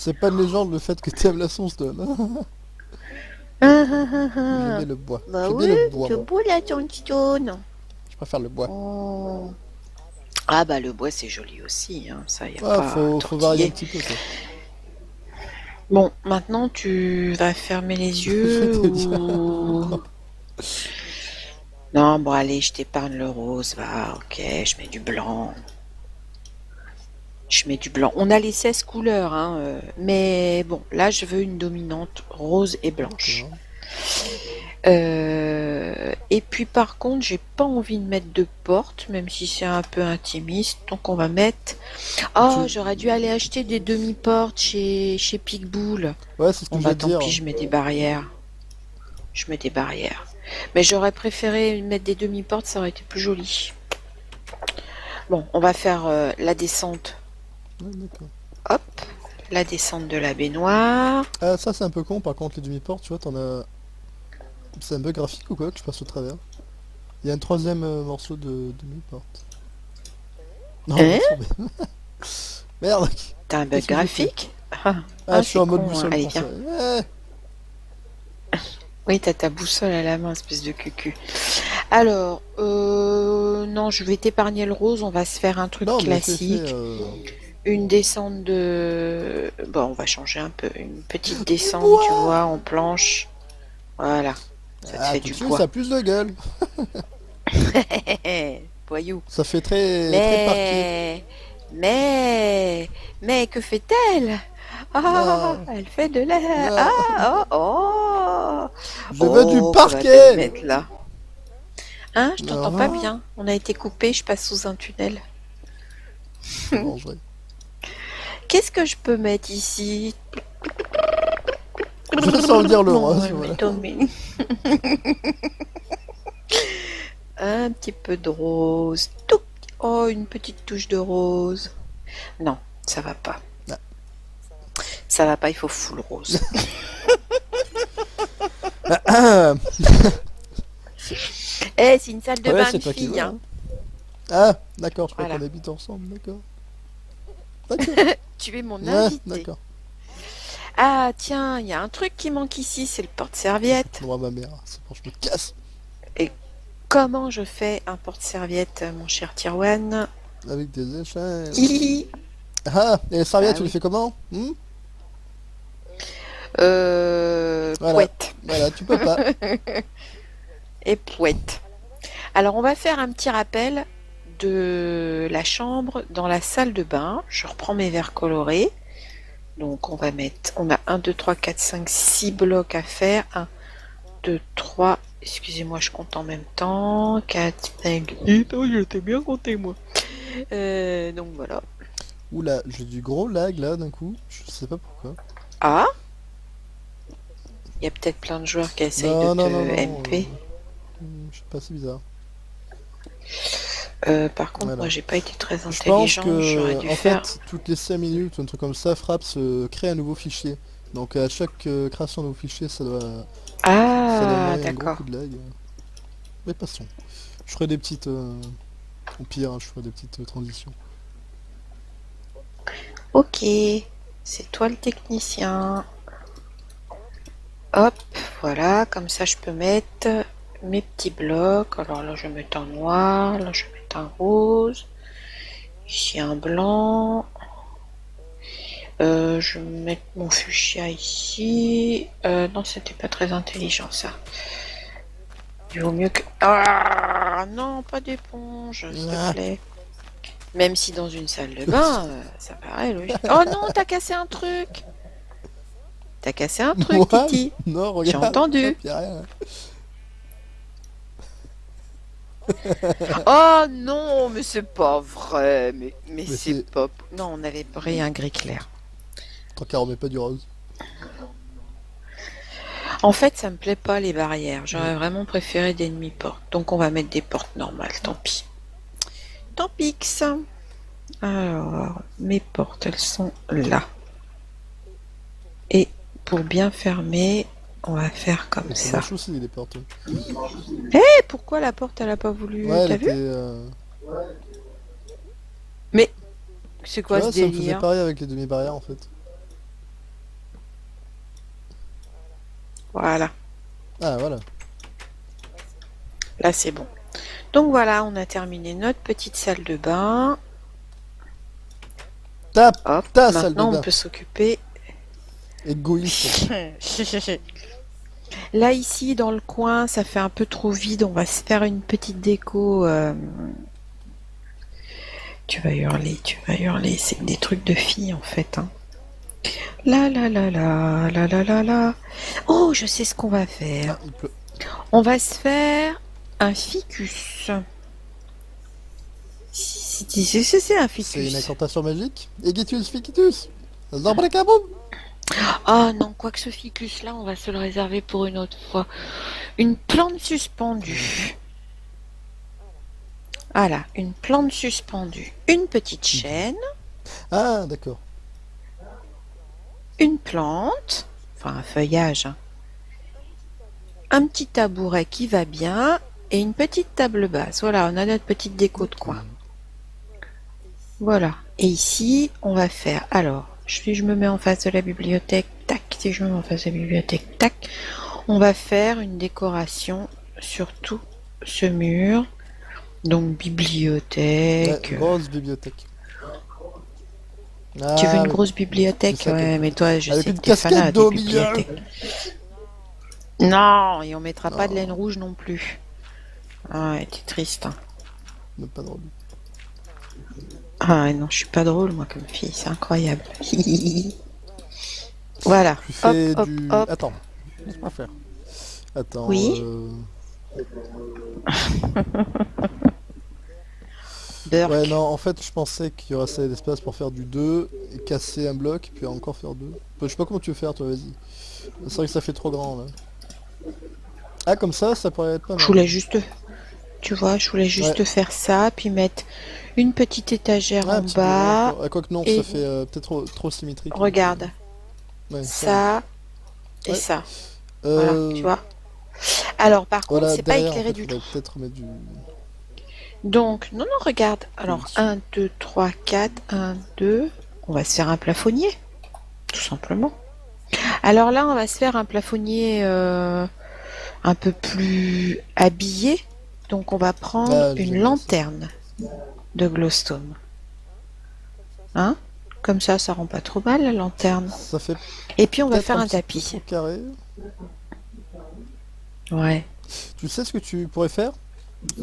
C'est pas une légende le fait que tu aimes la sauce, toi. J'aime bien le bois. Bah J'aime bien oui, le bois, c'est moi. beau la tontine. Je préfère le bois. Oh. Ah bah le bois c'est joli aussi, hein. Ça y a Ah, pas à faut varier un tortiller. petit peu, quoi. Bon, maintenant tu vas fermer les Je vais yeux te dire. ou... Non, bon allez, je t'épargne le rose, va, ok, je mets du blanc. Je mets du blanc. On a les 16 couleurs, hein, mais bon, là je veux une dominante rose et blanche. D'accord. Et puis par contre, j'ai pas envie de mettre de porte, même si c'est un peu intimiste. Donc on va mettre. Oh, Tu... j'aurais dû aller acheter des demi-portes chez Picbull. Ouais, c'est ce que Bon je vais bah te tant dire. pis, je mets des barrières. Je mets des barrières. Mais j'aurais préféré mettre des demi-portes, ça aurait été plus joli. Bon, on va faire la descente. Ouais, d'accord. Hop, la descente de la baignoire. Ah, ça, c'est un peu con, par contre, les demi-portes, tu vois, t'en as... C'est un bug graphique ou quoi que je passe au travers? Il y a un troisième morceau de demi-porte. Non, Hein? laisse tomber. Merde, T'as un bug qu'est-ce que j'ai fait? graphique? Ah, Ah, ah, je suis c'est en mode con, hein. boussole Allez, pour ça. viens. Eh, Oui, t'as ta boussole à la main, espèce de cucu. Alors, non, je vais t'épargner le rose, on va se faire un truc non, mais fais... classique. Une descente de... Bon, on va changer un peu. Une petite Du descente, tu bois! vois, en planche. Voilà, ça te Ah, fait tout de du suite, ça a poids. plus de gueule. Voyou. Ça fait très parquet. Mais... Mais... Mais que fait-elle? Ah, Non, elle fait de la... non, Ah, oh, oh. je veux du Oh, qu'on va te parquet! mettre là. Hein, je t'entends pas Ah, bien. On a été coupé, je passe sous un tunnel. je mangerai. Qu'est-ce que je peux mettre ici? Je sens dire le Non, on va rose, le voilà. mettre au milieu. Un petit peu de rose. Tout. Oh, une petite touche de rose. Non, ça va pas. Ah. Ça va pas, il faut full rose. C'est- Eh, c'est une salle de Ouais, bain c'est de toi qui filles, vois, hein. hein. Ah, d'accord, je crois qu'on Voilà. habite ensemble, d'accord. D'accord. Tu es mon Ouais, invité. d'accord. Ah, tiens, il y a un truc qui manque ici, c'est le porte-serviette. Moi, ma mère, c'est bon, je me casse. Et comment je fais un porte-serviette, mon cher Tirwan? Avec des échelles. Hihi. Ah, et les Bah serviettes, tu les oui. fais comment? Voilà, Pouette. voilà, tu peux pas. Et pouette. Alors, on va faire un petit rappel de la chambre dans la salle de bain. Je reprends mes verres colorés. Donc, on a 1, 2, 3, 4, 5, 6 blocs à faire. 1, 2, 3, excusez-moi, je compte en même temps. 4, 5, 6. Oh, je t'ai bien compté, moi. Donc, voilà. Oula, j'ai du gros lag là d'un coup. Je sais pas pourquoi. Ah, il y a peut-être plein de joueurs qui essayent de Non, te non, non, non. MP. Je sais pas, c'est bizarre. Par contre, moi, Voilà. j'ai pas été très Je pense intelligente. J'aurais que, dû en faire. fait, toutes les 5 minutes, un truc comme ça, Fraps crée un nouveau fichier. Donc à chaque création de nouveau fichier, ça doit Ah, envoyer un gros d'accord. coup de lag. Mais passons. Je ferai des petites... au pire, hein, je ferai des petites transitions. Ok, c'est toi le technicien. Hop, voilà, comme ça je peux mettre mes petits blocs. Alors là, je vais mettre un noir, là, je vais mettre un rose, ici un blanc. Je vais mettre mon fuchsia ici. Non, c'était pas très intelligent ça. Il vaut mieux que... Ah non, pas d'éponge, s'il te Ah, plaît. Même si dans une salle de bain, ça paraît logique. Oh non, t'as cassé un truc. T'as cassé un truc, moi? Titi. Non, J'ai regarde, hop, entendu. y a rien. Oh non, mais c'est pas vrai. Mais Mais c'est c'est... pas... Non, on avait pris un gris clair. Tant qu'à remet pas du rose. En fait, ça me plaît pas les barrières. Mm. J'aurais vraiment préféré des demi-portes. Donc on va mettre des portes normales, tant pis. Tant pis que ça. Alors, mes portes, elles sont là. Et pour bien fermer, on va faire comme Et c'est ça. moche aussi, les portes. Eh, pourquoi la porte, elle a pas voulu... Ouais, elle T'as vu? était... Mais c'est Tu quoi ce vois, ça me faisait délire? pareil avec les demi-barrières, en fait. Voilà, Ah, voilà. là c'est bon. Donc voilà, on a terminé notre petite salle de bain. Ta, Hop, ta salle de maintenant on bain. peut s'occuper. Égoïste. Là ici dans le coin, ça fait un peu trop vide. On va se faire une petite déco. Tu vas hurler, tu vas hurler. C'est des trucs de filles en fait. Hein. La la la la la la la la. Oh, je sais ce qu'on va faire. Ah, il pleut. On va se faire un ficus. C'est un C'est une ficus. incantation magique. Egitus Fikitus. Zabrekaboum. Ah non, quoi que ce ficus là, on va se le réserver pour une autre fois. Une plante suspendue. Voilà, une plante suspendue. Une petite chaîne, Ah, d'accord. une plante, enfin un feuillage, hein. Un petit tabouret qui va bien et une petite table basse. Voilà, on a notre petite déco de coin. Voilà. Et ici, on va faire. Alors, si je me mets en face de la bibliothèque, tac. Si je me mets en face de la bibliothèque, tac. On va faire une décoration sur tout ce mur. Donc, bibliothèque. Ouais, grosse bibliothèque. Tu veux Ah, une oui. grosse bibliothèque? C'est ça, Ouais, mais toi, je avec sais une que t'es fanat casquette des d'eau au milieu. bibliothèques. Non, et on mettra pas de Non, laine rouge non plus. Ah, ouais, t'es triste. Hein. même pas drôle. Ah ouais, non, je suis pas drôle, moi, comme fille. C'est incroyable. Voilà. Tu Hop, fais hop, du... hop. Attends, laisse-moi faire. Attends, Oui. Burk. Ouais, non, en fait, je pensais qu'il y aurait assez d'espace pour faire du 2 et casser un bloc, puis encore faire 2. Je sais pas comment tu veux faire, toi, vas-y. C'est vrai que ça fait trop grand, là. Ah, comme ça pourrait être pas Je mal. voulais juste, tu vois, je voulais juste Ouais. faire ça, puis mettre une petite étagère Ah, un en petit bureau bas. encore. Ah, quoique non, Et ça fait peut-être trop symétrique. donc, regarde, ouais, ça et Ouais. ça. Voilà, tu Euh, vois. Alors, par contre, voilà, c'est pas derrière, en éclairé fait, du faudrait tout. peut-être mettre du... Donc, non, non, regarde. Alors, dessus. 1, 2, 3, 4, 1, 2. On va se faire un plafonnier, tout simplement. Alors là, on va se faire un plafonnier un peu plus habillé. Donc, on va prendre Ah, une j'aime bien ça. lanterne de Glowstone. Hein? Comme ça rend pas trop mal la lanterne. Ça fait Et puis, on va peut-être faire un un petit peu tapis. trop carré. Ouais. Tu sais ce que tu pourrais faire?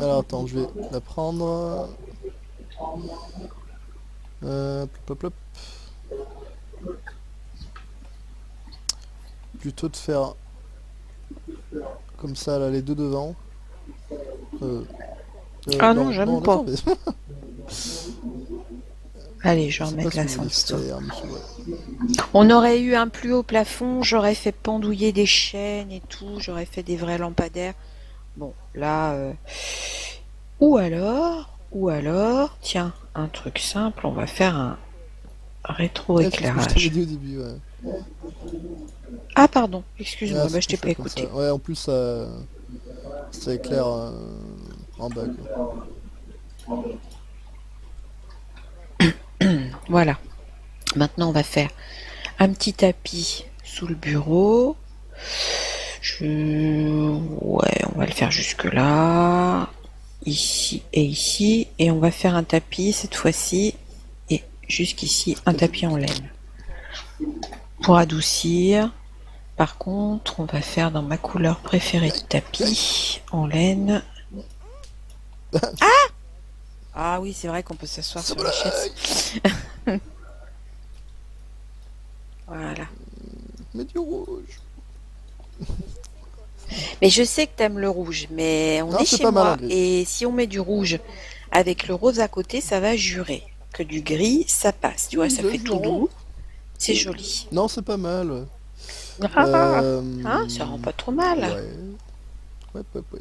Alors attends, je vais la prendre. Plop, plop, plop. Plutôt de faire comme ça, là, les deux devant. Euh, Ah non, non, j'aime non, pas. attends, mais... Allez, je Je vais sais pas remettre ce que la vous voulez sandstone. faire, monsieur. Ouais. On aurait eu un plus haut plafond, j'aurais fait pendouiller des chaînes et tout, j'aurais fait des vrais lampadaires. Bon, là, ou alors, tiens, un truc simple, on va faire un Ouais, c'est ce que je t'avais rétro-éclairage. dit au début, ouais. Ah, pardon, Ah, excuse-moi, c'est je plus t'ai pas chouette comme ça. écouté. Ouais, en plus, ça éclaire en bas, quoi. Voilà. Maintenant, on va faire un petit tapis sous le bureau. Ouais, on va le faire jusque là, ici et ici, et on va faire un tapis cette fois-ci, et jusqu'ici, un tapis en laine. Pour adoucir, par contre, on va faire dans ma couleur préférée de tapis, en laine. Ah oui, c'est vrai qu'on peut s'asseoir Ça sur la chaise. blague. Voilà. Mais du rouge. Mais je sais que t'aimes le rouge, mais on Non, est c'est chez pas mal en moi, gris. et si on met du rouge avec le rose à côté, ça va jurer que du gris, ça passe. Tu vois, ça Je fait tout jure. doux, c'est joli. Non, c'est pas mal. Ouais. Ah, hein, ça rend pas trop mal. Ouais. Ouais, ouais, ouais.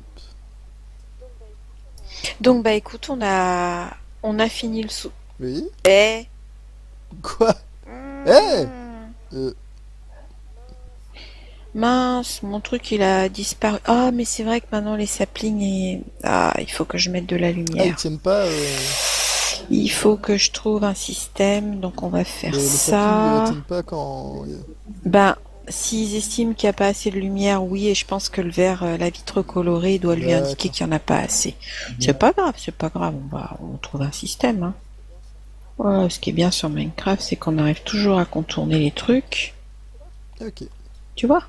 Donc bah écoute, on a fini le sou. Oui. Eh. Quoi? Eh Hmm. euh, Mince, mon truc il a disparu. Ah, mais c'est vrai que maintenant les saplings ah, il faut que je mette de la Ah, ils lumière. tiennent pas. Il faut que je trouve un système, donc on va faire Les saplings ça. tiennent pas quand. Ben s'ils estiment qu'il n'y a pas assez de lumière, oui, et je pense que le verre, la vitre colorée doit lui indiquer D'accord. qu'il n'y en a pas assez. C'est pas grave, on trouve un système, hein. Ouais, ce qui est bien sur Minecraft, c'est qu'on arrive toujours à contourner les trucs. Ok. Tu vois?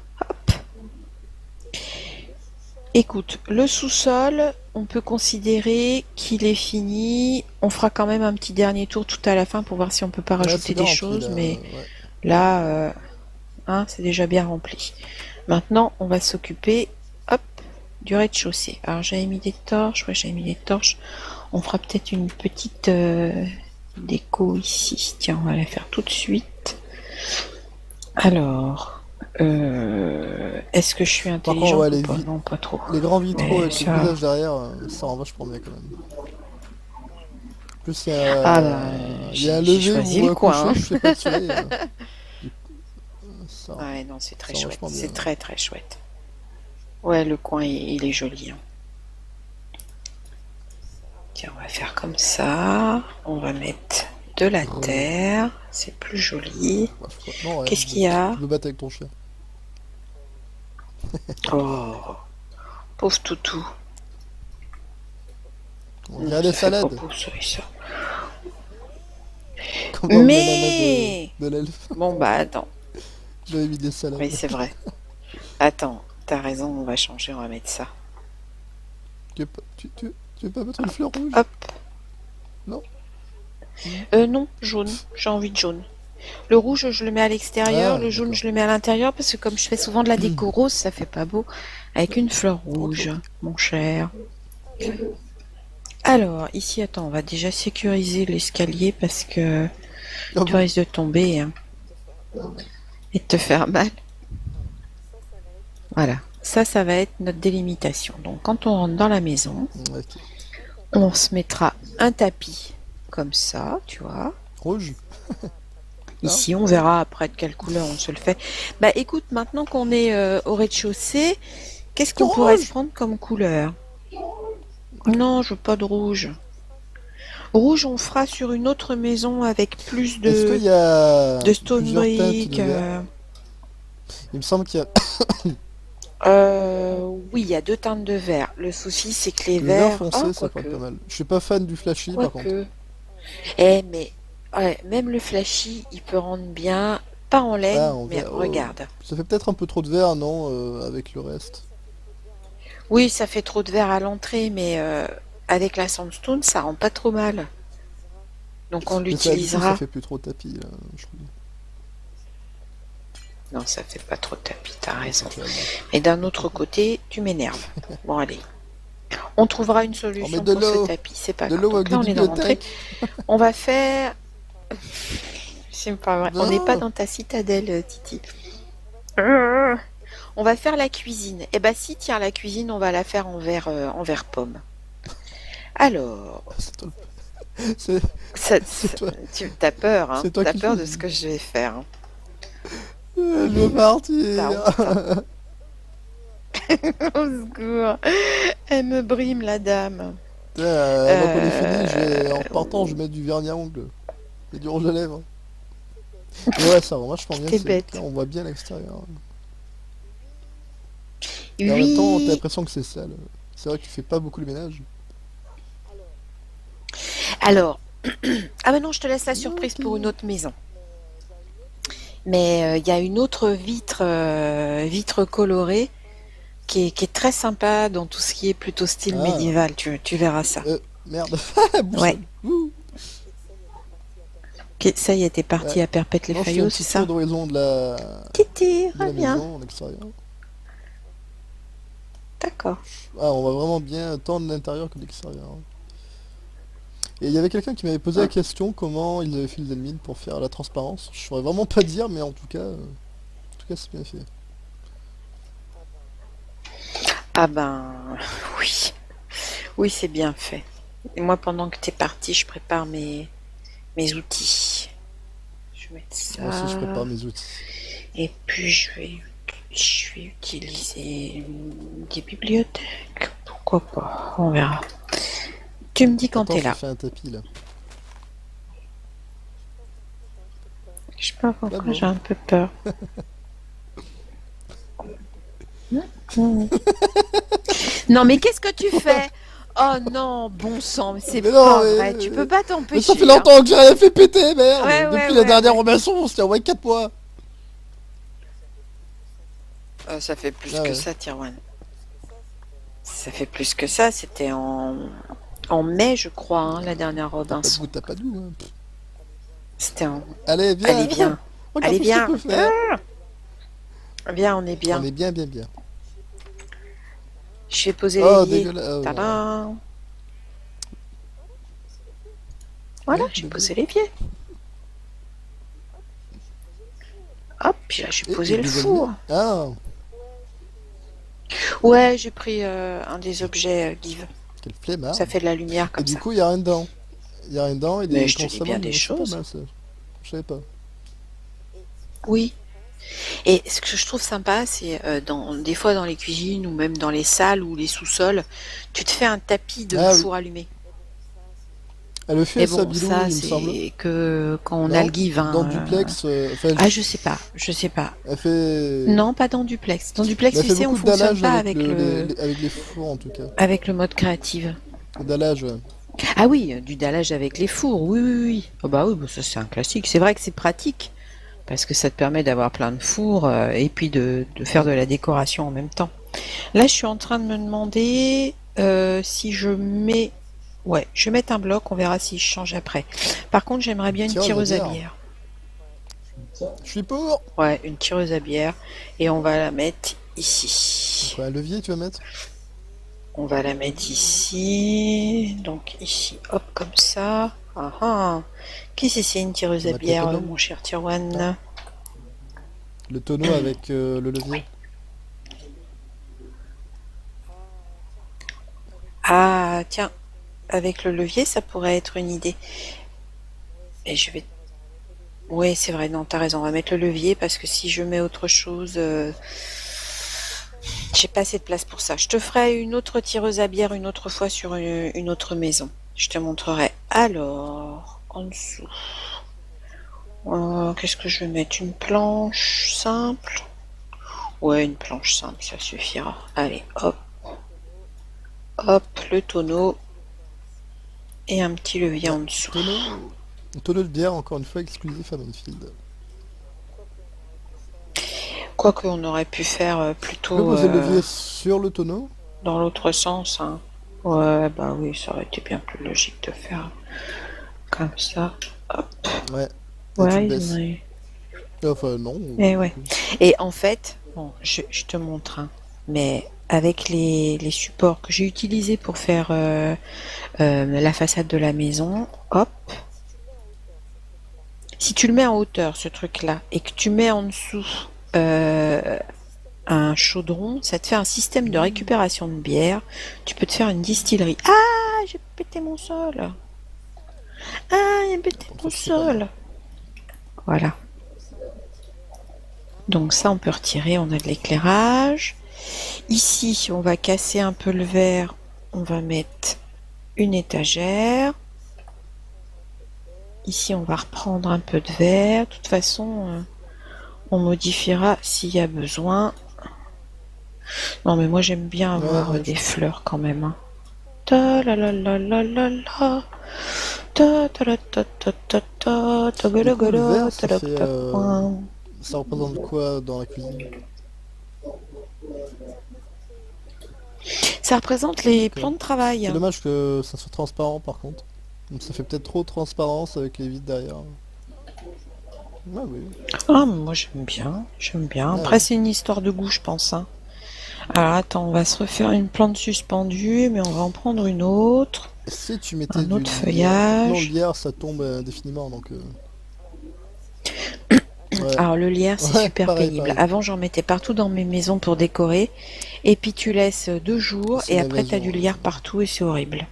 Écoute, le sous-sol, on peut considérer qu'il est fini. On fera quand même un petit dernier tour tout à la fin pour voir si on peut pas Ouais, rajouter c'est bien des rempli choses, là. mais Ouais. là, hein, c'est déjà bien rempli. Maintenant, on va s'occuper, hop, du rez-de-chaussée. Alors j'avais mis des torches, ouais, j'avais mis des torches. On fera peut-être une petite déco ici. Tiens, on va la faire tout de suite. Alors, est-ce que je suis Par contre, ouais, intelligente ou pas? Non, pas trop. les grands vitraux Mais avec le ça... visage derrière, ça rend vachement bien quand même. En plus, Ah ben, il y a un j'ai lever choisi ou le un coin, coucher, hein. je sais pas de soleil. Du coup, Ouais, non, c'est très ça rend chouette. vachement bien. C'est très très chouette. Ouais, le coin, il est joli, hein. Tiens, on va faire comme ça. On va mettre de la terre. C'est plus joli. Ouais, non, rien, Qu'est-ce qu'il y a? je me batte avec ton chien. Oh, pauvre toutou. On Non, dirait des ça fait pas salades, beau ça. comme dans le banana Mais... de l'elfe. Bon, bah attends. J'avais mis des Oui, salades. c'est vrai. Attends, t'as raison, on va changer, on va mettre ça. Tu veux pas mettre une fleur rouge? Hop. Non? Non, jaune. J'ai envie de jaune. Le rouge, je le mets à l'extérieur. Ah, Le jaune, d'accord. je le mets à l'intérieur parce que comme je fais souvent de la déco rose, ça fait pas beau avec une fleur Ok, rouge, ok. mon cher. Alors, ici, attends, on va déjà sécuriser l'escalier parce que Ah tu bon? risques de tomber, hein, et de te faire mal. Voilà. Ça va être notre délimitation. Donc, quand on rentre dans la maison, Ok. on se mettra un tapis comme ça, tu vois. Rouge? Non? Ici, on verra après de quelle couleur on se le fait. Bah écoute, maintenant qu'on est au rez-de-chaussée, qu'est-ce Du qu'on pourrait se rouge! prendre comme couleur? Non, je veux pas de rouge. Rouge, on fera sur une autre maison avec plus Est-ce qu'il y a de stone plusieurs teintes brick. de vert? Il me semble qu'il y a... Oui, il y a deux teintes de vert. Le souci, c'est que les Le vert verts... Oh, foncé, ça pourrait être pas quoique. mal. Je suis pas fan du flashy, par contre. Quoique. Eh, mais... Ouais, même le flashy, il peut rendre bien. Pas en Ah, laine, en mais vert. Oh. regarde. Ça fait peut-être un peu trop de vert, non, avec le reste. Oui, ça fait trop de verre à l'entrée, mais avec la sandstone, ça rend pas trop mal. Donc on Mais ça, du coup, ça l'utilisera. fait plus trop tapis, là, je trouve. Non, ça fait pas trop de tapis, t'as Non, raison. c'est déjà bien. Et d'un autre côté, tu m'énerves. Bon, allez. On trouvera une On met solution de pour ce l'eau! tapis, c'est pas De grave. l'eau avec Donc des là, on est dans l'entrée. bibliothèques! On va faire... C'est pas vrai. On n'est pas Non! dans ta citadelle, Titi. Euh, On va faire la cuisine. Eh ben si, tiens, la cuisine, on va la faire en verre pomme. Alors, C'est toi, c'est c'est toi, tu as peur, hein? c'est toi T'as qui peur de ce choisis. que je vais faire, hein. Je veux T'as partir! honte, hein. Au secours. Elle me brime, la dame. Moi, quand on est fini, en repartant, je Oh, vais mettre du vernis à ongles et du rouge à lèvres. Mais ouais, ça rend vachement bien, t'es c'est clair, bête. on voit bien l'extérieur. Et en même temps, t'as Oui. l'impression que c'est sale. C'est vrai que tu fais pas beaucoup le ménage. Alors, ah ben non, je te laisse la surprise Ok. pour une autre maison. Mais il y a une autre vitre colorée qui est très sympa dans tout ce qui est plutôt style Ah, médiéval. Tu verras ça. merde. Ouais. Boussole. Ouh. Ok, ça y est, t'es Ouais. parti à perpète les Non, je fais un faillots, c'est petit tour ça? d'horizon Titi, de la reviens. maison en extérieur. D'accord. Ah, on va vraiment bien tant de l'intérieur que de l'extérieur. Et il y avait quelqu'un qui m'avait posé la question comment ils avaient fait les admins pour faire la transparence. Je saurais vraiment pas dire, mais en tout cas c'est bien fait. Ah ben, oui. Oui, c'est bien fait. Et moi, pendant que t'es parti, je prépare mes outils. Je vais mettre Moi aussi je prépare ça. mes outils. Et puis, je vais utiliser des bibliothèques. Pourquoi pas? On verra. Tu me dis quand Attends, t'es je là. fais un tapis là. Je sais pas Là pourquoi bon. j'ai un peu peur. Non, mais qu'est-ce que tu fais? Oh non, bon sang, mais c'est Mais non, pas mais, vrai, tu peux pas mais t'empêcher. ça fait Hein. longtemps que j'ai rien fait péter, merde. Ouais, ouais, Depuis la ouais, dernière ouais. Robinson, on s'était envoyé 4 mois. Ça fait plus Ah que ouais. ça, Tirwan. Ça fait plus que ça, c'était en mai, je crois, hein, la dernière T'as pas de Robinson. goût, t'as pas de goût. Hein. C'était en... Allez, Allez, viens. viens. Regarde Allez, tout ce qu'on viens. peut faire. Viens, on est On bien. est bien, bien, bien. Je vais poser Oh, l'évier. dégueulasse. Oh, voilà. Tadam. Voilà, Ouais, j'ai dégueulasse. posé l'évier. Hop, puis là, j'ai Et posé le des four. allumettes. Ah, Ouais, j'ai pris un des objets Give. quel flemmard. Ça fait de la lumière Et comme du ça. coup, il y a rien dedans. Il y a rien dedans et Mais des je te dis bien consommables. des C'est pas choses. mal ça. Je savais pas. Oui. Et ce que je trouve sympa, c'est des fois dans les cuisines ou même dans les salles ou les sous-sols, tu te fais un tapis de Ah oui. four allumé. Elle le fait Mais à bon, Sabilou, ça, il me semble. c'est que quand on a le Non? Give. Dans Hein, Duplex, enfin, Ah, je sais pas, je sais pas. elle fait... Non, pas dans Duplex. Dans Mais Duplex, elle tu fait sais, on beaucoup de fonctionne dallage pas avec, avec avec les fours, en tout cas. avec le mode créative. Le dallage, ouais. Ah oui, du dallage avec les fours, oui, oui, oui. Oh bah oui, bah ça c'est un classique. C'est vrai que c'est pratique, parce que ça te permet d'avoir plein de fours et puis de faire de la décoration en même temps. Là, je suis en train de me demander si je mets... Ouais, je vais mettre un bloc, on verra si je change après. Par contre, j'aimerais bien une Tireuse à tireuse à bière. bière. Je suis pour. Ouais, une tireuse à bière. Et on va la mettre ici. Quoi, un levier, tu vas mettre? On va la mettre ici. Donc ici, hop, comme ça. Ah ah. Qu'est-ce que c'est une tireuse On à a bière, autonome. mon cher Tirwan? Le tonneau avec le levier. Ah, tiens, avec le levier, ça pourrait être une idée. Et je vais... Ouais, c'est vrai, non, t'as raison, on va mettre le levier parce que si je mets autre chose, j'ai pas assez de place pour ça. Je te ferai une autre tireuse à bière une autre fois sur une autre maison. Je te montrerai. Alors, en dessous. Qu'est-ce que je vais mettre? Une planche simple? Ouais, une planche simple, ça suffira. Allez, hop, hop, le tonneau et un petit levier en dessous. Un tonneau de bière, encore une fois, exclusif à Manfield. Quoique on aurait pu faire Tu peux plutôt poser le levier sur le tonneau? dans l'autre sens. Hein. Ouais, bah oui, ça aurait été bien plus logique de faire comme ça. Hop. Ouais. Et tu Ouais, le ils baisses. en ont eu. Enfin, non. Et ouais. Et en fait, bon, je te montre, hein, mais avec les supports que j'ai utilisés pour faire la façade de la maison, hop, si tu le mets en hauteur, ce truc-là, et que tu mets en dessous euh, un chaudron, ça te fait un système de récupération de bière. Tu peux te faire une distillerie. Ah, j'ai pété mon sol. Ah, j'ai pété mon sol. Voilà. Donc ça, on peut retirer, on a de l'éclairage. Ici, on va casser un peu le verre. On va mettre une étagère. Ici, on va reprendre un peu de verre. De toute façon, on modifiera s'il y a besoin. Non, mais moi, j'aime bien avoir des fleurs quand même. Hein. Ta la la la la la la. Ta ta la ta ta ta ta. Ta Du coup, le verre, ta ta ta. ça représente quoi dans la cuisine? Ça représente les D'accord. plans de travail. C'est dommage que ça soit transparent par contre. Donc ça fait peut-être trop de transparence avec les vitres derrière. Ouais, oui. Ah, moi j'aime bien, j'aime bien. Après, c'est une histoire de goût, je pense. Hein. Alors attends, on va se refaire une plante suspendue, mais on va en prendre une autre. Si tu mettais Un du autre lierre. feuillage. Non, le lierre ça tombe indéfiniment donc. Ouais. Alors le lierre, c'est Ouais, super pareil, pénible. pareil. Avant, j'en mettais partout dans mes maisons pour décorer. Et puis tu laisses 2 jours C'est et une après t'as invasion, du lierre partout et c'est horrible.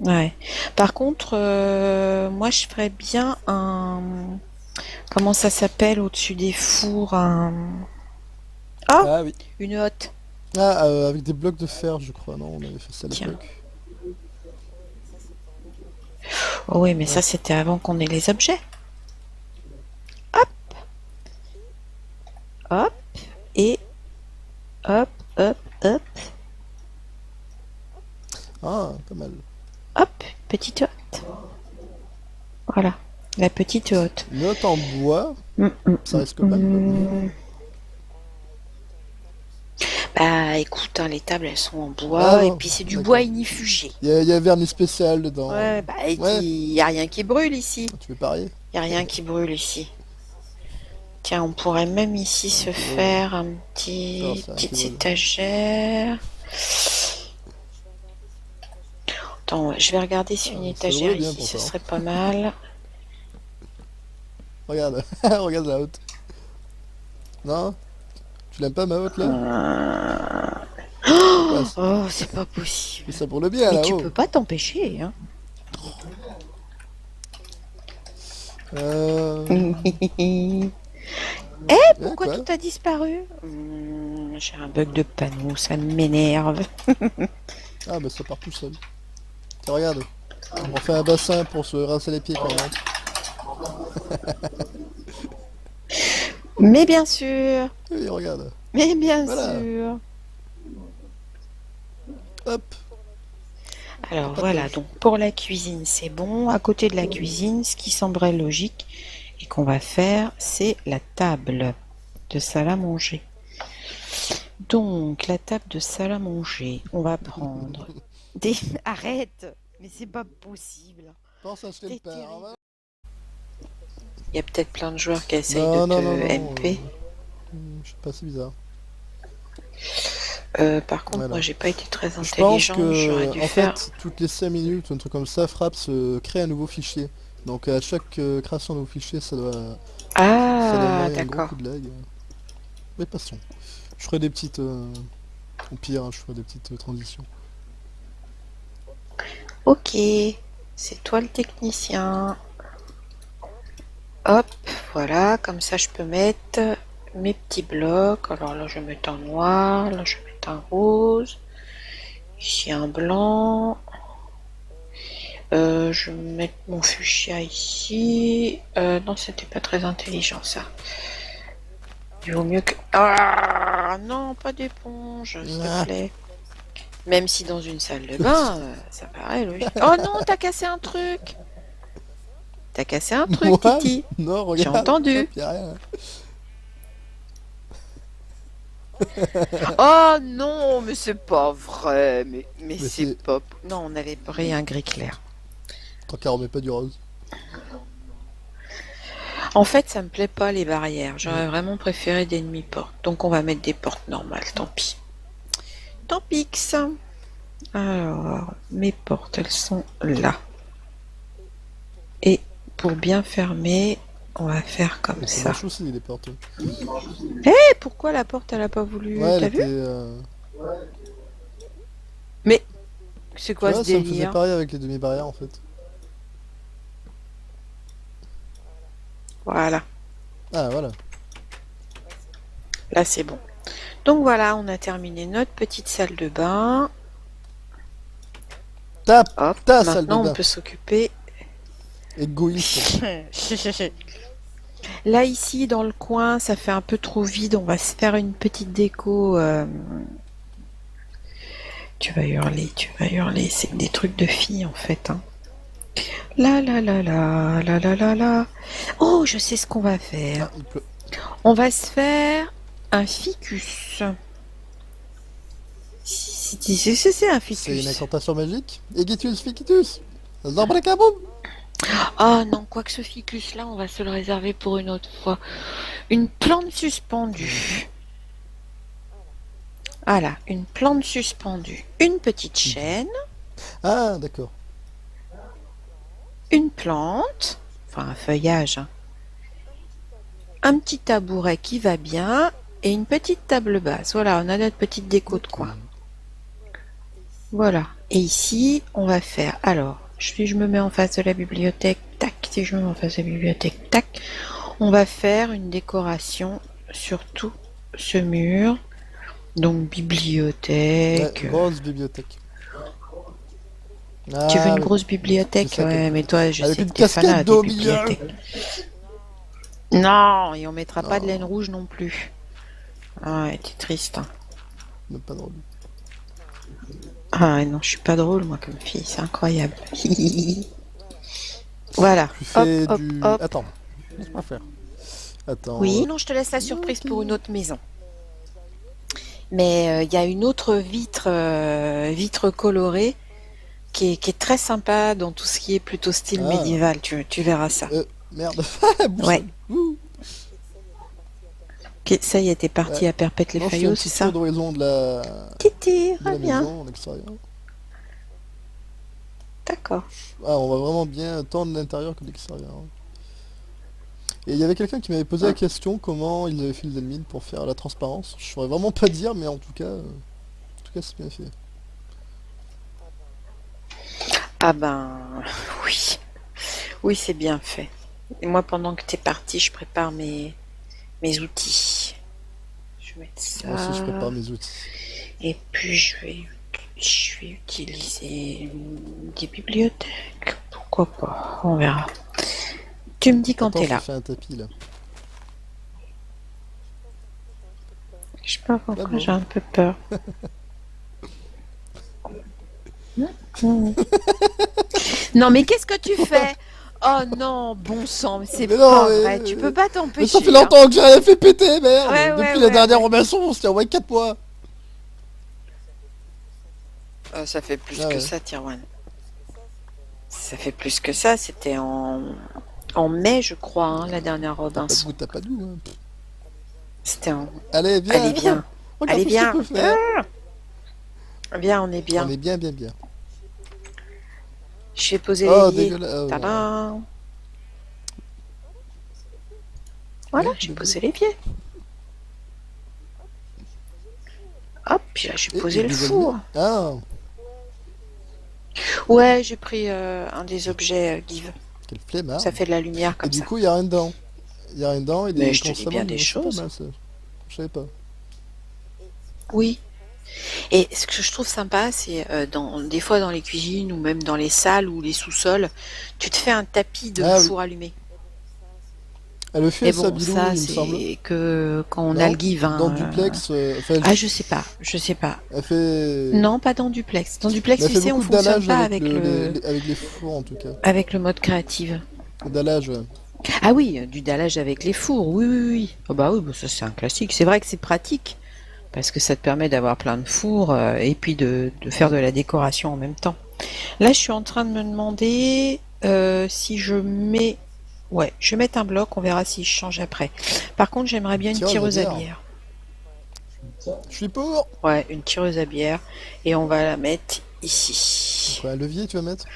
Ouais. Par contre, moi je ferais bien un... Comment ça s'appelle au-dessus des fours Ah, Ah oui. une hotte. Ah, avec des blocs de fer, je crois, non? On avait fait ça à Tiens. l'époque. Oh oui, mais ça c'était avant qu'on ait les objets. Hop. Hop. Et petite hotte. Voilà, la petite hotte. Une hotte en bois, ça risque pas. Bah écoute, hein, les tables elles sont en Ah bois et non, puis c'est du d'accord. bois ignifugé. Il y a un vernis spécial dedans. Ouais, bah et Ouais, il y a rien qui brûle ici. tu veux parier? Il y a rien qui brûle ici. Tiens, on pourrait même ici se faire un Alors, c'est rien qui petite brûle. étagère. Attends, je vais regarder si une Ça étagère brûle bien ici, ce pourtant. serait pas mal. Regarde, regarde la hotte. Non? Tu l'aimes pas ma hotte là? Pourquoi? Oh, c'est pas possible. Mais ça brûle bien Mais tu là-haut. peux pas t'empêcher, hein. Euh... Pourquoi quoi? tout a disparu? J'ai un bug de panneau, ça m'énerve. Ah bah ça part tout seul. Tiens, regarde. On fait un bassin pour se rincer les pieds quand on rentre. Mais bien sûr, Oui, regarde. mais bien Voilà. sûr. Hop. Alors Pas de voilà, loge. donc pour la cuisine, c'est bon. À côté de la cuisine, ce qui semblerait logique et qu'on va faire, c'est la table de salle à manger. Donc, la table de salle à manger, on va prendre des... Arrête! Mais c'est pas possible. Pense à acheter le C'est pain. terrible. Il y a peut-être plein de joueurs qui essayent Non, de non, te non, non. MP. Je sais pas, c'est bizarre. Par contre, Voilà. moi, j'ai pas été très Je pense intelligente. J'aurais que, dû en faire... fait, toutes les 5 minutes, un truc comme ça, Fraps crée un nouveau fichier. Donc à chaque création de nouveau fichier, ça doit Ah, donner un gros d'accord. coup de lag. Mais passons. Je ferai des petites... au pire, hein, je ferai des petites transitions. Ok, c'est toi le technicien. Hop, voilà, comme ça je peux mettre mes petits blocs. Alors là, je vais mettre un noir, là, je vais mettre un rose. Ici, un blanc. Je vais mettre mon fuchsia ici. Non, c'était pas très intelligent ça. Il vaut mieux que... Ah non, pas d'éponge, s'il te Ah. plaît. Même si dans une salle de bain, ça paraît logique. Oh non, t'as cassé un truc. T'as cassé un truc, Moi? Titi. Non, J'ai regarde. entendu. Hop, y a rien. Oh non, mais c'est pas vrai. Mais c'est c'est- pas... Non, on avait pris un gris clair. Tant qu'à remet pas du rose. En fait, ça me plaît pas les barrières. J'aurais vraiment préféré des demi-portes. Donc on va mettre des portes normales, tant pis. Tant pis que ça. Alors, mes portes, elles sont là. Et pour bien fermer, on va faire comme Mais ça ça. marche aussi les portes. Et pourquoi la porte, elle a pas voulu... Ouais, elle T'as vu? était... Mais c'est Tu quoi vois, ce ça me faisait délire? pareil avec les demi-barrières en fait. Voilà, Ah, voilà. là c'est bon. Donc voilà, on a terminé notre petite salle de bain. Tape Hop, ta salle de maintenant on bain. peut s'occuper. Égoïste. Là ici dans le coin, ça fait un peu trop vide. On va se faire une petite déco. Tu vas hurler, tu vas hurler. C'est des trucs de filles en fait. Hein. La la la la la la la la. Oh, je sais ce qu'on va faire. Ah, il pleut. On va se faire un ficus. C'est un C'est une ficus. incantation magique. Egitus Fikitus. Zabrakaboum. Ah non, quoi que ce ficus là, on va se le réserver pour une autre fois. Une plante suspendue. Voilà, une plante suspendue. Une petite chaîne, Ah, d'accord. une plante, enfin un feuillage, hein. Un petit tabouret qui va bien et une petite table basse. Voilà, on a notre petite déco de coin. Voilà. Et ici, on va faire. Alors, si je me mets en face de la bibliothèque, tac. Si je me mets en face de la bibliothèque, tac. On va faire une décoration sur tout ce mur. Donc, Ouais, bibliothèque. grosse bibliothèque. Tu veux Ah, une oui. grosse bibliothèque? C'est ça Ouais, qu'elle- mais toi, je Avec sais une que t'es fanat casquette des au milieu. bibliothèques. Non, et on mettra pas de Non. laine rouge non plus. Ah ouais, t'es triste. Hein. Même pas drôle. Ah non, je suis pas drôle moi comme fille, c'est incroyable. Voilà, Tu hop, fais hop, du... hop. Attends, laisse-moi faire. Attends, Oui, non, je te laisse la surprise ok. pour une autre maison. Mais il y a une autre vitre colorée qui est très sympa dans tout ce qui est plutôt style Ah, médiéval. Tu verras ça. merde. Ouais. Boussole. Ouh. Ok, ça y est, t'es Ouais. parti à perpète les Non, je fais un faillots, c'est petit tour ça? d'horizon Kitty, de la reviens. maison, en extérieur. D'accord. Ah, on va vraiment bien tant de l'intérieur que de l'extérieur. Et il y avait quelqu'un qui m'avait posé la question comment ils avaient fait le Delmine pour faire la transparence. Je saurais vraiment pas dire, mais en tout cas c'est bien fait. Ah ben, oui. Oui, c'est bien fait. Et moi, pendant que t'es parti, je prépare mes outils. Je vais mettre Moi aussi je ça. prépare mes outils. Et puis, je vais utiliser des bibliothèques. Pourquoi pas? On verra. Tu me dis quand Attends, t'es je te là. fais un tapis là. Je sais pas Là pourquoi j'ai bon. un peu peur. Non, mais qu'est-ce que tu fais? Oh non, bon sang, mais c'est Mais non, pas vrai. Tu peux pas mais ça fait t'empêcher, hein. longtemps que j'ai rien fait péter, Ouais, merde. ouais, Depuis la ouais, dernière ouais. rotation, on s'est envoyé 4 mois. Ça fait plus Ah que ouais. ça, Tirwan. Ça fait plus que ça. C'était en mai, je crois, hein, la dernière T'as pas de Robinson. goût, t'as pas de goût. Hein. C'était en... Allez, Allez, viens. viens. Regarde Allez, tout ce qu'on viens. peut faire. Viens, on est On bien. est bien, bien, bien. Je vais poser Oh, l'évier. dégueulasse. Oh, non. Tadam. Voilà, Ouais, j'ai de vie. posé l'évier. Hop, puis là, j'ai Et posé le des ennemis. four. Ah, Ouais, j'ai pris un des objets Give. quel flemmard. Ça fait de la lumière Et comme du ça. coup, il y a rien dedans. Il y a rien dedans et Mais des je te dis bien des constamment. C'est pas choses. mal ça. Je savais pas. Oui. Et ce que je trouve sympa, c'est des fois dans les cuisines ou même dans les salles ou les sous-sols, tu te fais un tapis de Ah oui. four allumé. Elle le fait Mais ça, bon, Bilou, ça, il me semble. c'est que quand on a le Non? Give, Dans hein. Duplex, enfin, Ah, je sais pas, je sais pas. elle fait... Non, pas dans Duplex. Dans Mais Duplex, elle tu fait sais, on beaucoup de fonctionne dallage pas avec avec avec les fours, en tout cas. avec le mode créative. Dallage, ouais. Ah oui, du dallage avec les fours, oui, oui, oui. Ah bah oui, bah ça c'est un classique. C'est vrai que c'est pratique parce que ça te permet d'avoir plein de fours et puis de faire de la décoration en même temps. Là, je suis en train de me demander si je mets... Ouais, je vais mettre un bloc, on verra si je change après. Par contre, j'aimerais bien une Tireuse à tireuse à bière. bière. Je suis pour! Ouais, une tireuse à bière. Et on va la mettre ici. Quoi, un levier, tu vas mettre?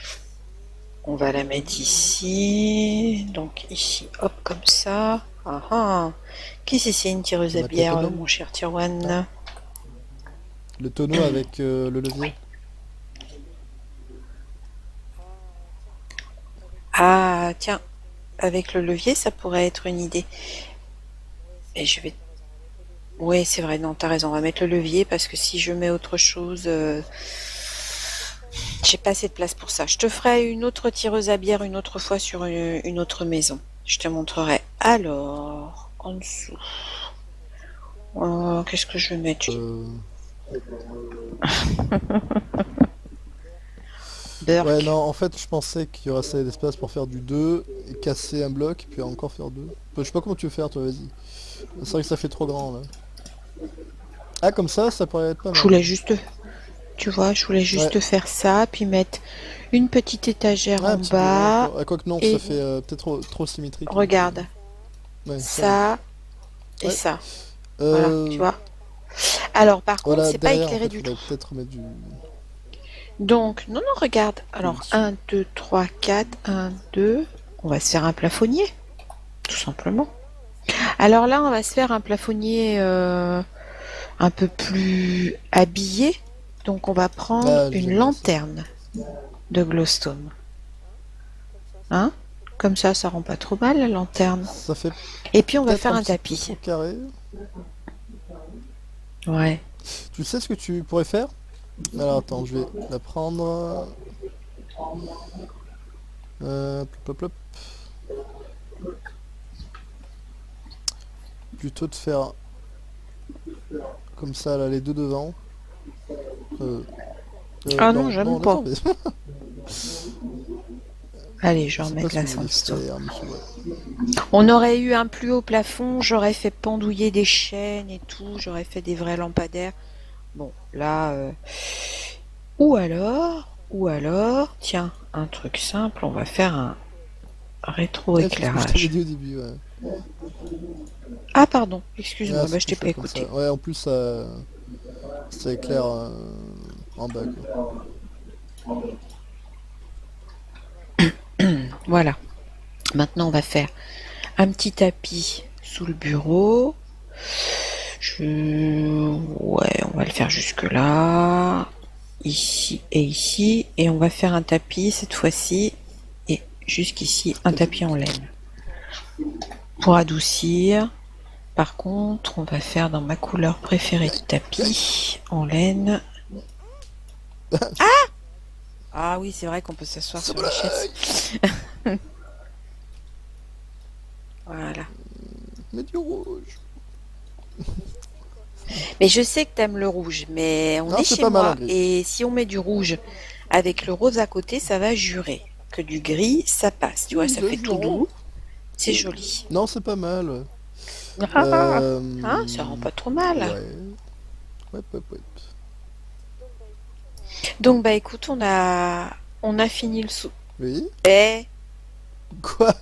On va la mettre ici. Donc ici, hop, comme ça. Ah ah. Qu'est-ce que c'est une Tu tireuse vas à mettre le bière, tonneau? mon cher Ah, Tirwan? le tonneau avec le levier. Ah, tiens, avec le levier, ça pourrait être une idée. Et je vais... Oui, c'est vrai, non, t'as raison, on va mettre le levier parce que si je mets autre chose, j'ai pas assez de place pour ça. Je te ferai une autre tireuse à bière une autre fois sur une autre maison. Je te montrerai. Alors, en dessous. Qu'est-ce que je vais mettre? Euh, Ouais, non, Burk. en fait, je pensais qu'il y aurait assez d'espace pour faire du 2 et casser un bloc, puis encore faire 2. Je sais pas comment tu veux faire, toi, vas-y. C'est vrai que ça fait trop grand, là. Ah, comme ça pourrait être pas Je mal. voulais juste, tu vois, je voulais Ouais, juste faire ça, puis mettre une petite étagère ouais, un en petit bureau, bas. quoi. Ah, quoique non, ça Et fait peut-être trop symétrique, donc... regarde, Ouais, ça va. ça et Ouais, ça. Voilà, tu euh... vois. Alors, par contre, Voilà, c'est pas derrière, en éclairé fait, du faudrait tout. peut-être mettre du... Donc, non, non, regarde. Alors, dessus. un 2 3 4 1 2. On va se faire un plafonnier, tout simplement. Alors là, on va se faire un plafonnier un peu plus habillé. Donc, on va prendre Ah, une j'aime bien ça. lanterne de Glowstone. Hein? Comme ça rend pas trop mal la lanterne. Ça fait Et puis, on va peut-être faire un un petit peu tapis. trop carré. Ouais. Tu sais ce que tu pourrais faire? Alors, attends, je vais la prendre... Plop, plop, plop. Plutôt de faire comme ça, là, les deux devant. Euh, Ah non, j'aime pas. d'accord, mais... Allez, je Je sais remets pas de ce la que vous voulez sandstone. faire, monsieur. On aurait eu un plus haut plafond, j'aurais fait pendouiller des chaînes et tout, j'aurais fait des vrais lampadaires. Bon, là... ou alors, tiens, un truc simple, on va faire un Ouais, c'est ce que je t'avais rétro-éclairage. dit au début, ouais. Ah pardon, Ah, excuse-moi, bah c'est je plus t'ai pas chouette comme écouté. ça. Ouais, en plus, ça éclaire en bas, quoi. Voilà. Maintenant, on va faire un petit tapis sous le bureau. Ouais, on va le faire jusque là, ici et ici, et on va faire un tapis cette fois-ci, et jusqu'ici, un tapis en laine. Pour adoucir, par contre, on va faire dans ma couleur préférée de tapis, en laine. Ah oui, c'est vrai qu'on peut s'asseoir sur les chaises. Voilà. Mais du rouge. Mais je sais que t'aimes le rouge, mais on Non, est c'est chez pas mal en moi, gris. et si on met du rouge avec le rose à côté, ça va jurer. Que du gris, ça passe, tu vois, Oui, ça je fait tout jure. doux, c'est joli. Non, c'est pas mal. Ah, hein, ça rend pas trop mal. Ouais. Ouais, ouais, ouais. Donc bah écoute, on a fini le sou. Oui. Eh, Quoi?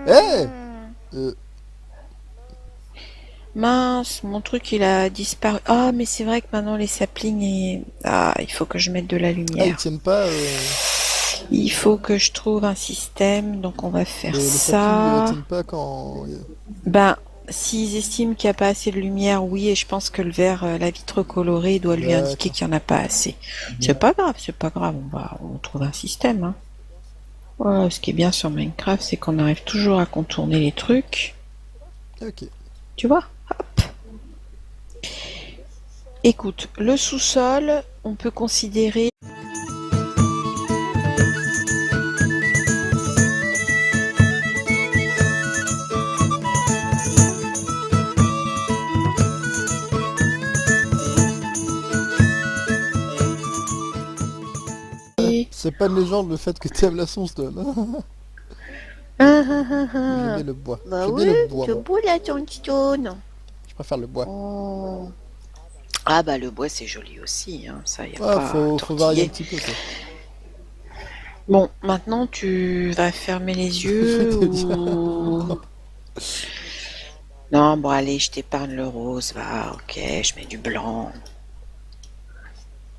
Eh hmm, euh, mince, mon truc il a disparu. Ah, mais c'est vrai que maintenant les saplings ah, il faut que je mette de la Ah, ils lumière. tiennent pas. Il faut que je trouve un système, donc on va faire Les saplings ça. tiennent pas quand. Ben, s'ils estiment qu'il n'y a pas assez de lumière, oui, et je pense que le verre, la vitre colorée doit lui indiquer D'accord. qu'il n'y en a pas assez. C'est pas grave, on trouve un système, hein. Ouais, ce qui est bien sur Minecraft, c'est qu'on arrive toujours à contourner les trucs. Ok. Tu vois? Hop. Écoute, le sous-sol, on peut considérer... C'est pas une légende le fait que tu aimes la Soulstone. Hein. Ah, ah, ah, J'aime ah. bien le bois. Bah J'aime bien oui, le bois, c'est moi. beau la tombstone. Je préfère le bois. Oh. Ah bah le bois c'est joli aussi, hein. Ça y a Ah, pas à faut varier un tortiller. petit peu, quoi. Bon, maintenant tu vas fermer les yeux C'était bien. ou... Non, bon allez, je t'épargne le rose, va, ok, je mets du blanc.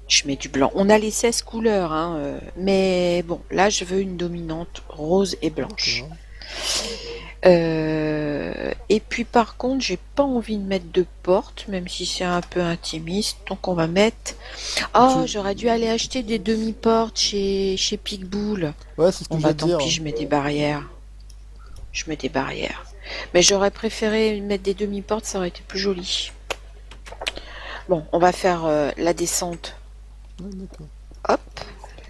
Je mets du blanc. On a les 16 couleurs, hein, mais bon, là je veux une dominante rose et blanche. D'accord. Et puis par contre, j'ai pas envie de mettre de porte, même si c'est un peu intimiste. Donc on va mettre... Oh, Tu... j'aurais dû aller acheter des demi-portes chez Picbull. Ouais, c'est ce que Bon j'ai bah à tant dire. pis, je mets des barrières. Je mets des barrières. Mais j'aurais préféré mettre des demi-portes, ça aurait été plus joli. Bon, on va faire la descente. Ouais, d'accord. Hop,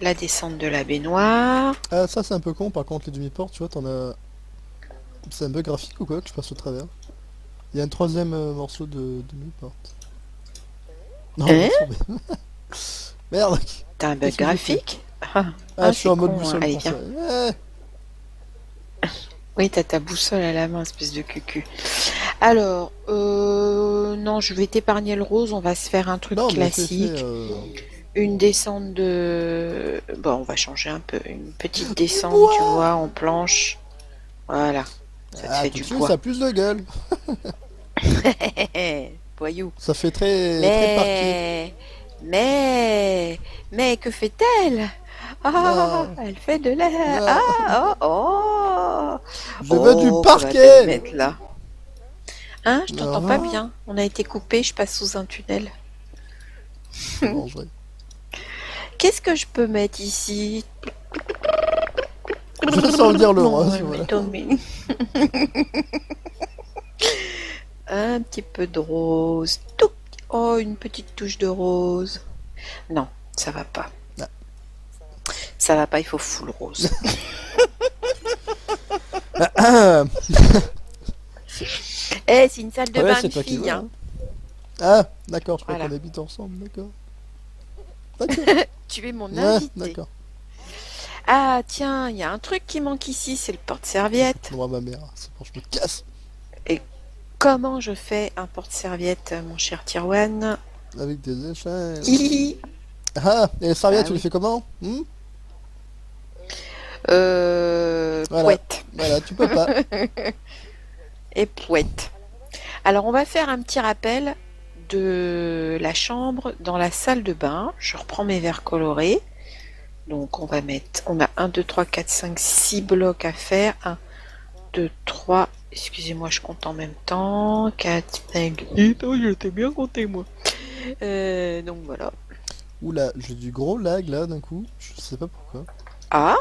la descente de la baignoire. Ah, ça, c'est un peu con, par contre, les demi-portes, tu vois, t'en as... C'est un bug graphique ou quoi que je passe au travers? Il y a un troisième morceau de demi-porte. Non, Hein? laisse tomber. Merde. T'as un bug Qu'est-ce que j'ai fait? graphique? Ah, Ah, je suis c'est en mode con, hein. boussole Allez, pour ça. viens. Ouais. Oui, t'as ta boussole à la main, espèce de cucu. Alors, non, je vais t'épargner le rose, on va se faire un truc Non, mais fais... classique. Une descente de... Bon, on va changer un peu. Une petite Du descente, tu bois. vois, en planche. Voilà, ça te Ah, fait tout du de suite, poids. ça a plus de gueule. Voyou. Ça fait très parquet. Mais, mais, mais que fait-elle? Ah, Non, elle fait de l'air. non. Ah, oh, oh. Je veux du Oh, faudrait peut-être parquet. mettre là. Hein, je t'entends pas Non, bien. On a été coupé, je passe sous un tunnel. c'est dangereux. Qu'est-ce que je peux mettre ici? Je sens dire le Non, rose, elle voilà. m'est tombée. Un petit peu de rose. Tout. Oh, une petite touche de rose. Non, ça va pas. Ah. Ça va pas, il faut full rose. Ah, Eh, c'est une salle de ouais, bain c'est de toi qui filles, vois. hein. Hein. Ah, d'accord, je crois Voilà. qu'on habite ensemble, d'accord. D'accord. Tu es mon Ouais, invité. d'accord. Ah, tiens, il y a un truc qui manque ici, c'est le porte-serviette. Non, ma mère, c'est bon, je me casse. Et comment je fais un porte-serviette, mon cher Tirwan? Avec des échelles. Hihi. Ah, et les serviettes, Bah tu les oui. fais comment? Voilà, Pouette. voilà, tu peux pas. Et pouette. Alors, on va faire un petit rappel de la chambre dans la salle de bain. Je reprends mes verres colorés. Donc, on a 1, 2, 3, 4, 5, 6 blocs à faire. 1, 2, 3, excusez-moi, je compte en même temps. 4, 5, 8. Oh, je t'ai bien compté, moi. Donc, voilà. Oula, j'ai du gros lag là d'un coup. Je sais pas pourquoi. Ah,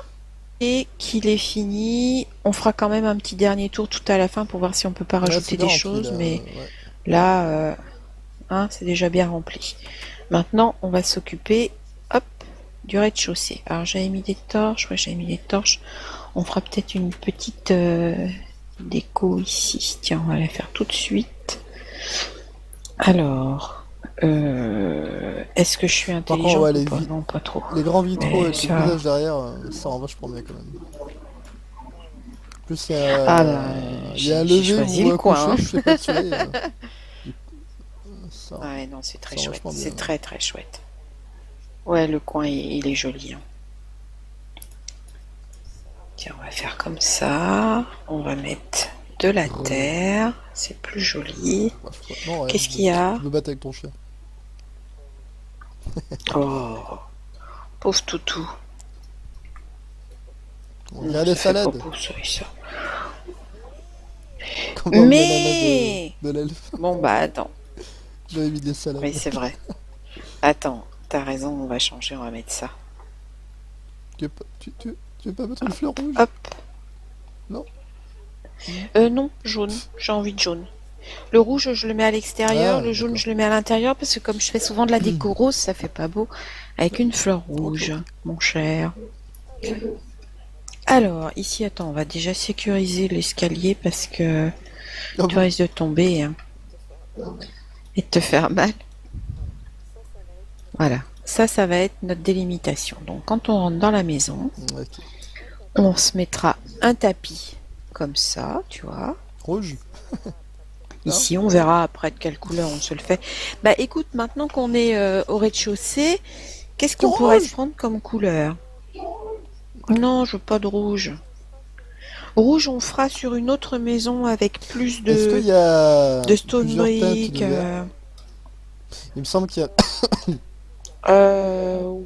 et qu'il est fini. On fera quand même un petit dernier tour tout à la fin pour voir si on peut pas Ouais, rajouter c'est bien des rempli choses. là. Mais Ouais. là, hein, c'est déjà bien rempli. Maintenant, on va s'occuper, hop, du rez-de-chaussée. Alors, j'avais mis des torches. Ouais, j'avais mis des torches. On fera peut-être une petite déco ici. Tiens, on va la faire tout de suite. Alors, est-ce que je suis Par contre, intelligente ouais, ou pas? Non, pas trop. les grands vitraux Mais avec le ça... paysage derrière, ça rend vachement bien quand même. En plus, Ah bah, il y a un j'ai lever choisi ou le un coin, coucher, hein. je sais pas de soleil. Ça, Ouais, non, c'est très ça rend chouette. vachement bien. C'est très très chouette. Ouais, le coin, il est joli, hein. Tiens, on va faire comme ça. On va mettre de la terre. C'est plus joli. Bah, non, ouais, Qu'est-ce qu'il y a? tu peux battre avec ton chien. Oh, pauvre toutou. On Non, dirait des ça fait pas salades, beau, ça. comme dans le banana Mais de l'elfe. bon, bah attends. J'avais mis des salades. Oui, c'est vrai. Attends, t'as raison, on va changer, on va mettre ça. Tu veux pas mettre une fleur rouge? Hop. Non. Non, jaune. J'ai envie de jaune. Le rouge, je le mets à l'extérieur. Ah, Le jaune, d'accord. je le mets à l'intérieur parce que comme je fais souvent de la déco rose, ça fait pas beau avec une fleur rouge, Ok. mon cher. Alors, ici, attends, on va déjà sécuriser l'escalier parce que Ah tu bon. risques de tomber, hein, et de te faire mal. Voilà. Ça va être notre délimitation. Donc, quand on rentre dans la maison, Ok. on se mettra un tapis comme ça, tu vois. Rouge? Non. Ici, on verra après de quelle couleur on se le fait. Bah écoute, maintenant qu'on est au rez-de-chaussée, qu'est-ce qu'on pourrait se Rouge! prendre comme couleur? Non, je veux pas de rouge. Rouge, on fera sur une autre maison avec plus Est-ce qu'il y a de stone plusieurs teintes brick. de vert? Il me semble qu'il y a...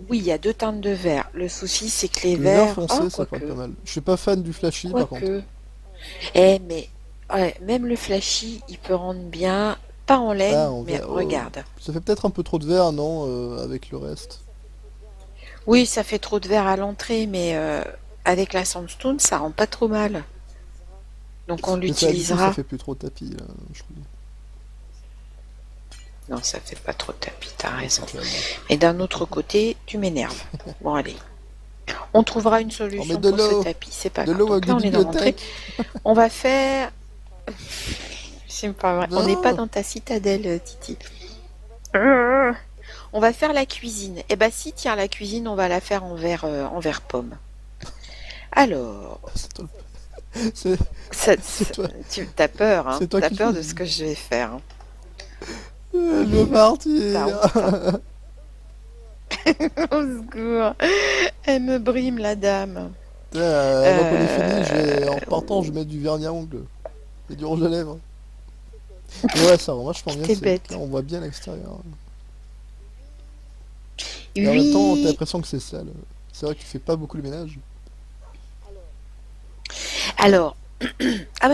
Oui, il y a 2 teintes de vert. Le souci, c'est que les Le vert verts... Ah, foncé, ça pourrait être pas mal. Je suis pas fan du flashy, par contre. quoique. Eh, mais ouais, même le flashy, il peut rendre bien. Pas en Ah, laine, on mais vert. regarde. Ça fait peut-être un peu trop de vert, non, avec le reste. Oui, ça fait trop de vert à l'entrée, mais avec la sandstone, ça rend pas trop mal. Donc on Mais ça, du coup, ça l'utilisera. fait plus trop tapis, là, je trouve. Non, ça fait pas trop de tapis, t'as raison. Ok, bon. Mais d'un autre côté, tu m'énerves. Bon, allez. On trouvera une On met solution de pour ce l'eau. tapis, c'est pas De grave. l'eau Donc avec là, des on est dans l'entrée. bibliothèques. On va faire... C'est pas vrai. On n'est pas Non. dans ta citadelle, Titi. On va faire la cuisine. Eh ben si, tiens, la cuisine, on va la faire en verre pomme. Alors, C'est toi, c'est c'est toi, tu as peur, hein? c'est toi T'as qui peur de choisis. ce que je vais faire, hein. Je veux T'as partir. honte, hein. Au secours. Elle me brime, la dame. Avant qu'on ait fini, en Euh, repartant, je mets du vernis à ongles et du rouge à lèvres. Mais ouais, ça rend vachement bien. T'es Là, bête. on voit bien l'extérieur. Et en même temps, t'as Oui. l'impression que c'est sale. C'est vrai que tu fais pas beaucoup le ménage. Alors, ah